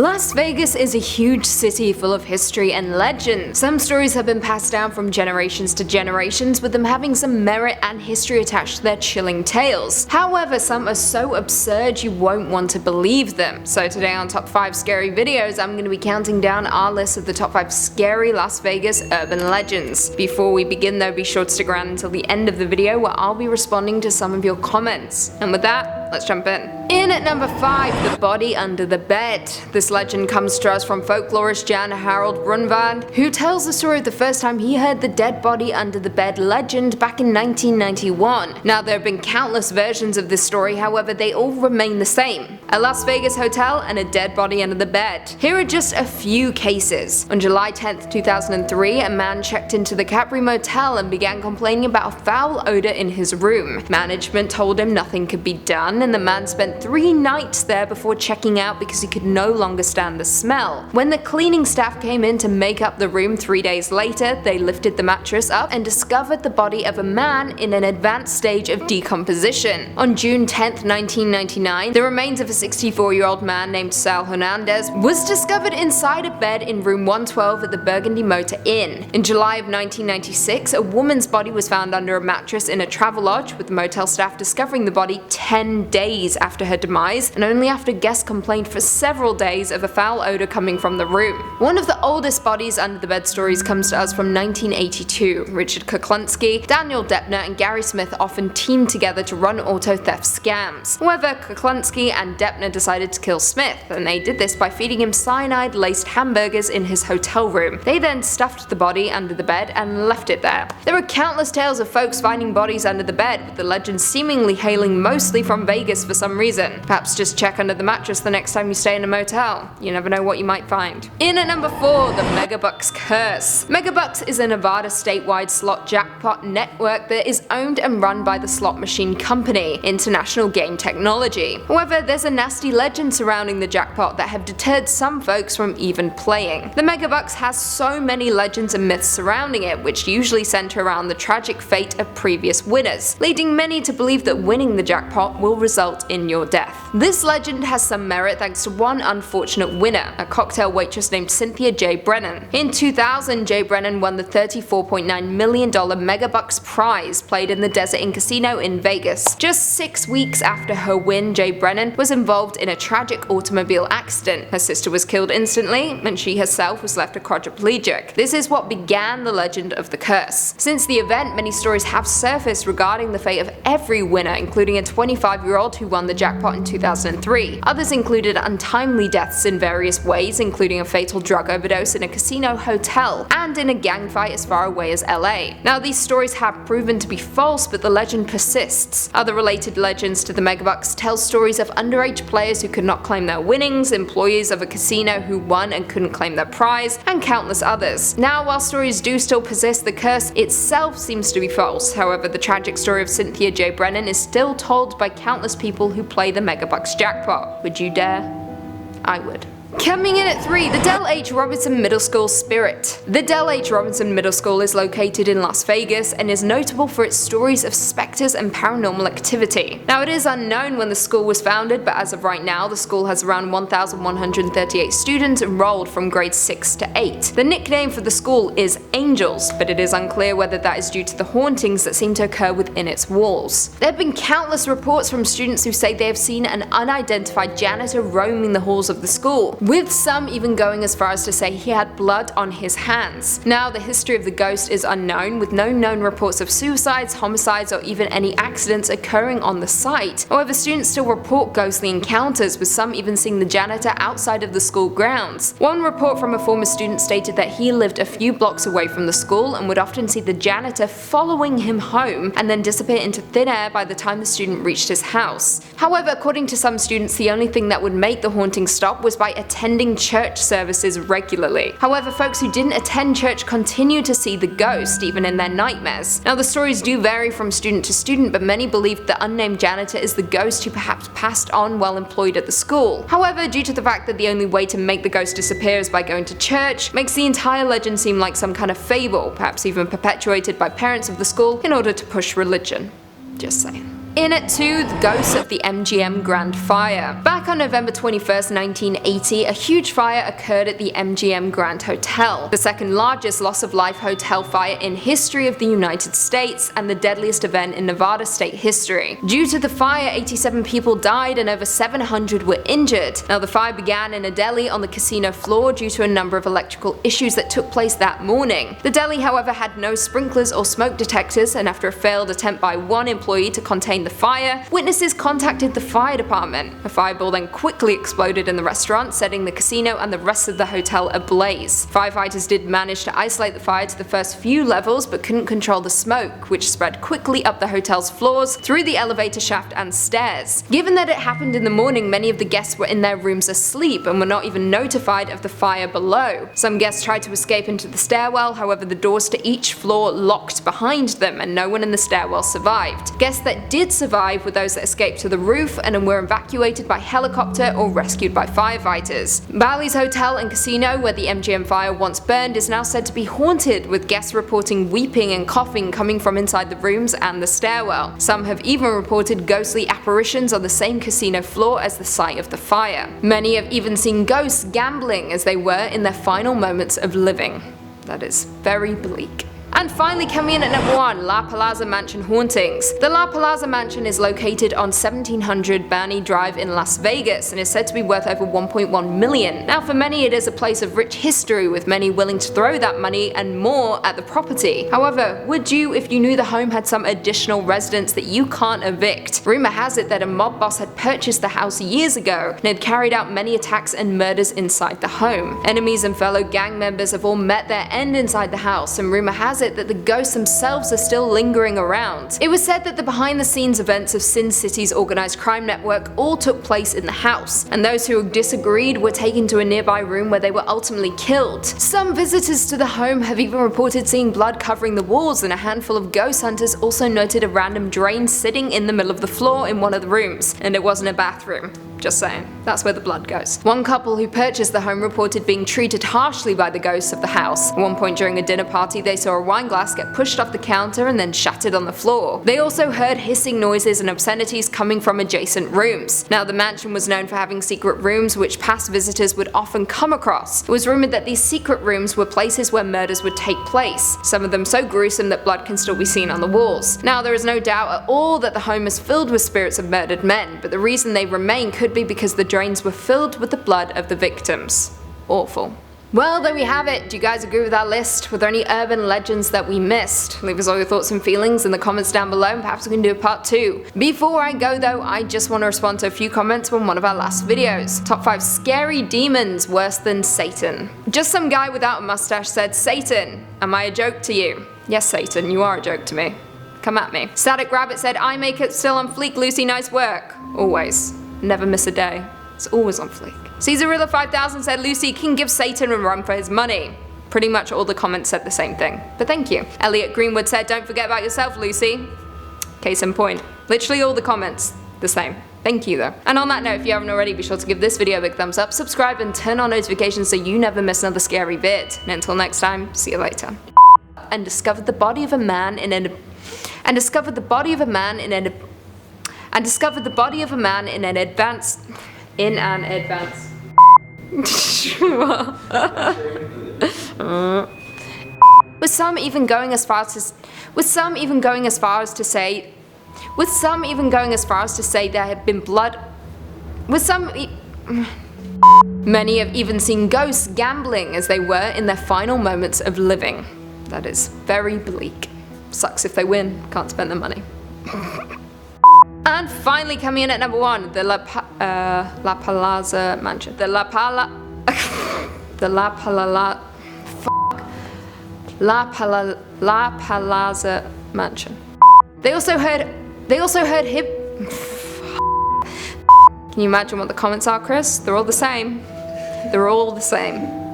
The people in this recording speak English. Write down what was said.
Las Vegas is a huge city full of history and legend. Some stories have been passed down from generations to generations, with them having some merit and history attached to their chilling tales. However, some are so absurd you won't want to believe them. So today on Top 5 Scary Videos, I'm going to be counting down our list of the top 5 scary Las Vegas urban legends. Before we begin though, be sure to stick around until the end of the video where I'll be responding to some of your comments. And with that, let's jump in. In at number 5, the body under the bed. This legend comes to us from folklorist Jan Harold Brunvand, who tells the story of the first time he heard the dead body under the bed legend back in 1991. Now, there have been countless versions of this story, however they all remain the same. A Las Vegas hotel and a dead body under the bed. Here are just a few cases. On July 10th, 2003, a man checked into the Capri Motel and began complaining about a foul odor in his room. Management told him nothing could be done, and the man spent 3 nights there before checking out because he could no longer stand the smell. When the cleaning staff came in to make up the room 3 days later, they lifted the mattress up and discovered the body of a man in an advanced stage of decomposition. On June 10th, 1999, the remains of a 64-year-old man named Sal Hernandez was discovered inside a bed in room 112 at the Burgundy Motor Inn. In July of 1996, a woman's body was found under a mattress in a Travelodge, with the motel staff discovering the body 10 days after her demise, and only after guests complained for several days of a foul odor coming from the room. One of the oldest bodies under the bed stories comes to us from 1982. Richard Kuklinski, Daniel Deppner, and Gary Smith often teamed together to run auto theft scams. However, Kuklinski and Deppner decided to kill Smith, and they did this by feeding him cyanide-laced hamburgers in his hotel room. They then stuffed the body under the bed and left it there. There are countless tales of folks finding bodies under the bed, with the legends seemingly hailing mostly from Vegas for some reason. Perhaps just check under the mattress the next time you stay in a motel. You never know what you might find. In at number 4, the Megabucks Curse. Megabucks is a Nevada statewide slot jackpot network that is owned and run by the slot machine company, International Game Technology. However, there's a nasty legend surrounding the jackpot that have deterred some folks from even playing. The Megabucks has so many legends and myths surrounding it, which usually center around the tragic fate of previous winners, leading many to believe that winning the jackpot will result in your death. This legend has some merit thanks to one unfortunate winner, a cocktail waitress named Cynthia J. Brennan. In 2000, J. Brennan won the $34.9 million Megabucks prize played in the Desert Inn Casino in Vegas. Just 6 weeks after her win, J. Brennan was involved in a tragic automobile accident. Her sister was killed instantly, and she herself was left a quadriplegic. This is what began the legend of the curse. Since the event, many stories have surfaced regarding the fate of every winner, including a 25-year-old who won the jackpot in 2003. Others included untimely deaths in various ways, including a fatal drug overdose in a casino hotel and in a gang fight as far away as LA. Now, these stories have proven to be false, but the legend persists. Other related legends to the Megabucks tell stories of underage players who could not claim their winnings, employees of a casino who won and couldn't claim their prize, and countless others. Now, while stories do still persist, the curse itself seems to be false. However, the tragic story of Cynthia J. Brennan is still told by countless people who play the Megabucks jackpot. Would you dare? I would. Coming in at 3, the Del H. Robertson Middle School Spirit. The Del H. Robertson Middle School is located in Las Vegas and is notable for its stories of specters and paranormal activity. Now, it is unknown when the school was founded, but as of right now, the school has around 1,138 students enrolled from grades 6 to 8. The nickname for the school is Angels, but it is unclear whether that is due to the hauntings that seem to occur within its walls. There have been countless reports from students who say they have seen an unidentified janitor roaming the halls of the school, with some even going as far as to say he had blood on his hands. Now, the history of the ghost is unknown, with no known reports of suicides, homicides, or even any accidents occurring on the site. However, students still report ghostly encounters, with some even seeing the janitor outside of the school grounds. One report from a former student stated that he lived a few blocks away from the school and would often see the janitor following him home and then disappear into thin air by the time the student reached his house. However, according to some students, the only thing that would make the haunting stop was by attending church services regularly. However, folks who didn't attend church continue to see the ghost, even in their nightmares. Now, the stories do vary from student to student, but many believe the unnamed janitor is the ghost who perhaps passed on while employed at the school. However, due to the fact that the only way to make the ghost disappear is by going to church, makes the entire legend seem like some kind of fable, perhaps even perpetuated by parents of the school in order to push religion. Just saying. In at 2, the ghosts of the MGM Grand Fire. Back on November 21st, 1980, a huge fire occurred at the MGM Grand Hotel, the second largest loss of life hotel fire in history of the United States and the deadliest event in Nevada state history. Due to the fire, 87 people died and over 700 were injured. Now, the fire began in a deli on the casino floor due to a number of electrical issues that took place that morning. The deli, however, had no sprinklers or smoke detectors, and after a failed attempt by one employee to contain the fire, witnesses contacted the fire department. A fireball then quickly exploded in the restaurant, setting the casino and the rest of the hotel ablaze. Firefighters did manage to isolate the fire to the first few levels, but couldn't control the smoke, which spread quickly up the hotel's floors, through the elevator shaft and stairs. Given that it happened in the morning, many of the guests were in their rooms asleep and were not even notified of the fire below. Some guests tried to escape into the stairwell, however the doors to each floor locked behind them and no one in the stairwell survived. Guests that did survive were those that escaped to the roof and were evacuated by helicopter or rescued by firefighters. Bally's Hotel and Casino, where the MGM fire once burned, is now said to be haunted, with guests reporting weeping and coughing coming from inside the rooms and the stairwell. Some have even reported ghostly apparitions on the same casino floor as the site of the fire. Many have even seen ghosts gambling as they were in their final moments of living. That is very bleak. And finally, coming in at number 1, La Plaza Mansion Hauntings. The La Plaza Mansion is located on 1700 Burney Drive in Las Vegas and is said to be worth over $1.1 million. Now, for many, it is a place of rich history, with many willing to throw that money and more at the property. However, would you if you knew the home had some additional residents that you can't evict? Rumor has it that a mob boss had purchased the house years ago and had carried out many attacks and murders inside the home. Enemies and fellow gang members have all met their end inside the house, and rumor has it that the ghosts themselves are still lingering around. It was said that the behind-the-scenes events of Sin City's organized crime network all took place in the house, and those who disagreed were taken to a nearby room where they were ultimately killed. Some visitors to the home have even reported seeing blood covering the walls, and a handful of ghost hunters also noted a random drain sitting in the middle of the floor in one of the rooms, and it wasn't a bathroom. Just saying, that's where the blood goes. One couple who purchased the home reported being treated harshly by the ghosts of the house. At one point during a dinner party, they saw a wine glass get pushed off the counter and then shattered on the floor. They also heard hissing noises and obscenities coming from adjacent rooms. Now, the mansion was known for having secret rooms which past visitors would often come across. It was rumored that these secret rooms were places where murders would take place, some of them so gruesome that blood can still be seen on the walls. Now, there is no doubt at all that the home is filled with spirits of murdered men, but the reason they remain could be because the drains were filled with the blood of the victims. Awful. Well, there we have it. Do you guys agree with our list? Were there any urban legends that we missed? Leave us all your thoughts and feelings in the comments down below, and perhaps we can do a part 2. Before I go though, I just want to respond to a few comments from one of our last videos. Top 5 scary demons worse than Satan. Just some guy without a mustache said, "Satan, am I a joke to you?" Yes, Satan, you are a joke to me. Come at me. Static Rabbit said, "I make it still on fleek, Lucy, nice work." Always. Never miss a day. It's always on fleek. Caesarilla 5000 said, "Lucy can give Satan a run for his money." Pretty much all the comments said the same thing, but thank you. Elliot Greenwood said, "Don't forget about yourself, Lucy." Case in point. Literally all the comments, the same. Thank you though. And on that note, if you haven't already, be sure to give this video a big thumbs up, subscribe, and turn on notifications so you never miss another scary vid. And until next time, see you later. And discovered the body of a man in an advanced with some even going as far as to say there had been blood. Many have even seen ghosts gambling as they were in their final moments of living. That is very bleak. Sucks if they win, can't spend the money. And finally, coming in at number 1, the La Plaza Mansion. La Plaza Mansion. They also heard hip. Can you imagine what the comments are, Chris? They're all the same. They're all the same.